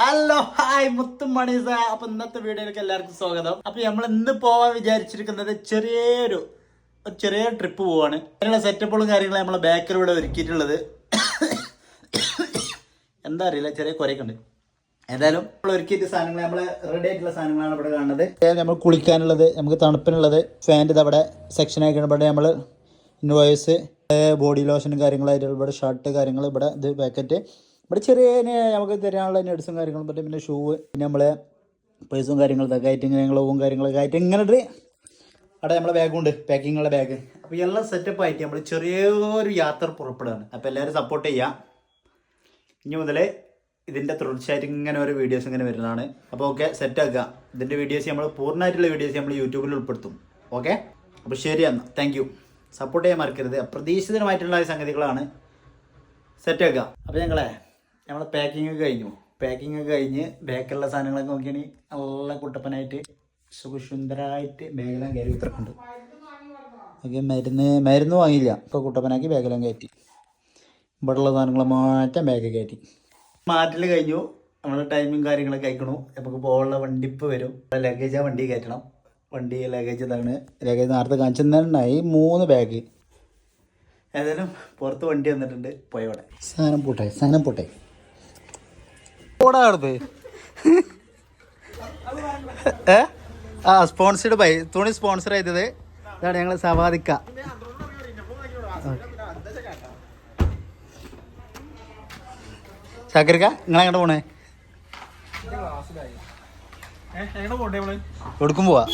Hello hi മുത്തുമണീസ. അപ്പൊ ഇന്നത്തെ വീഡിയോയിലേക്ക് എല്ലാവർക്കും സ്വാഗതം. അപ്പൊ നമ്മൾ ഇന്ന് പോവാൻ വിചാരിച്ചിരിക്കുന്നത് ചെറിയ ട്രിപ്പ് പോവാണ്. അതിനുള്ള സെറ്റപ്പുകളും കാര്യങ്ങളും നമ്മളെ ബാക്കിലൂടെ ഒരുക്കിയിട്ടുള്ളത്. എന്താ അറിയില്ല, ചെറിയ കുറേയൊക്കെ ഉണ്ട്. ഏതായാലും നമ്മൾ ഒരുക്കിയിട്ട് സാധനങ്ങൾ, നമ്മൾ റെഡി ആയിട്ടുള്ള സാധനങ്ങളാണ് ഇവിടെ കാണുന്നത്. നമ്മൾ കുളിക്കാനുള്ളത്, നമുക്ക് തണുപ്പിനുള്ളത്, ഫാൻ്റെ അവിടെ സെക്ഷൻ ആയിക്കാണ്. ഇവിടെ നമ്മൾ ഇൻവോയ്സ്, ബോഡി ലോഷനും കാര്യങ്ങളായിട്ട് ഇവിടെ ഷർട്ട് കാര്യങ്ങൾ, ഇവിടെ ഇത് പാക്കറ്റ്, ഇവിടെ ചെറിയ നമുക്ക് തരാനുള്ള നട്സും കാര്യങ്ങളും പറ്റും. പിന്നെ ഷൂ, പിന്നെ നമ്മളെ പേഴ്സും കാര്യങ്ങളൊക്കെ ആയിട്ട് ഇങ്ങനെ കാര്യങ്ങളൊക്കെ ആയിട്ട് ഇങ്ങനെ അവിടെ നമ്മളെ ബാഗുണ്ട്, പാക്കിങ്ങുള്ള ബാഗ്. അപ്പോൾ എല്ലാം സെറ്റപ്പ് ആയിട്ട് നമ്മൾ ചെറിയൊരു യാത്ര പുറപ്പെടുകയാണ്. അപ്പോൾ എല്ലാവരും സപ്പോർട്ട് ചെയ്യാം. ഇനി മുതൽ ഇതിൻ്റെ തുടർച്ചയായിട്ട് ഇങ്ങനെ ഓരോ വീഡിയോസ് ഇങ്ങനെ വരുന്നതാണ്. അപ്പോൾ ഓക്കെ, സെറ്റാക്കുക. ഇതിൻ്റെ വീഡിയോസ് നമ്മൾ പൂർണ്ണമായിട്ടുള്ള വീഡിയോസ് നമ്മൾ യൂട്യൂബിൽ ഉൾപ്പെടുത്തും. ഓക്കെ, അപ്പോൾ ശരി എന്നാൽ താങ്ക് യു. സപ്പോർട്ട് ചെയ്യാൻ മറക്കരുത്. അപ്രതീക്ഷിതമായിട്ടുള്ള സംഗതികളാണ്. സെറ്റാക്കുക. അപ്പോൾ നമ്മളെ പാക്കിങ് കഴിഞ്ഞ് ബാക്കിലുള്ള സാധനങ്ങളൊക്കെ നോക്കിയാണെങ്കിൽ നല്ല കുട്ടപ്പനായിട്ട് സുഖസുന്ദരമായിട്ട് ബാഗെല്ലാം കയറി ഇത്രക്കുണ്ട്. ഓക്കെ, മരുന്ന് വാങ്ങിയില്ല, ഇപ്പോൾ കുട്ടപ്പനാക്കി ബാഗെല്ലാം കയറ്റി. ഇവിടെയുള്ള സാധനങ്ങൾ മാറ്റാൻ ബാഗ് കയറ്റി. മാറ്റൽ കഴിഞ്ഞു. നമ്മൾ ടൈമും കാര്യങ്ങളൊക്കെ അയക്കണു. നമുക്ക് പോകാനുള്ള വണ്ടി ഇപ്പോൾ വരും. ലഗേജ് ആ വണ്ടി കയറ്റണം. ലഗേജ് ഇതാണ്. ലഗേജ് നേരത്തെ കാണിച്ചിട്ടുണ്ടായി 3 ബാഗ്. ഏതായാലും പുറത്ത് വണ്ടി വന്നിട്ടുണ്ട്. പോയോടെ സാധനം പോട്ടെ ഓടാടുത്ത് സ്പോൺസേഡ് ബൈ തുണി സ്പോൺസർ ചെയ്തത് ഇതാണ് ഞങ്ങൾ സവാദിക്ക. ചാക്കരിക്ക, നിങ്ങളെങ്ങോട്ട് പോണേ? എടുക്കും പോവാ.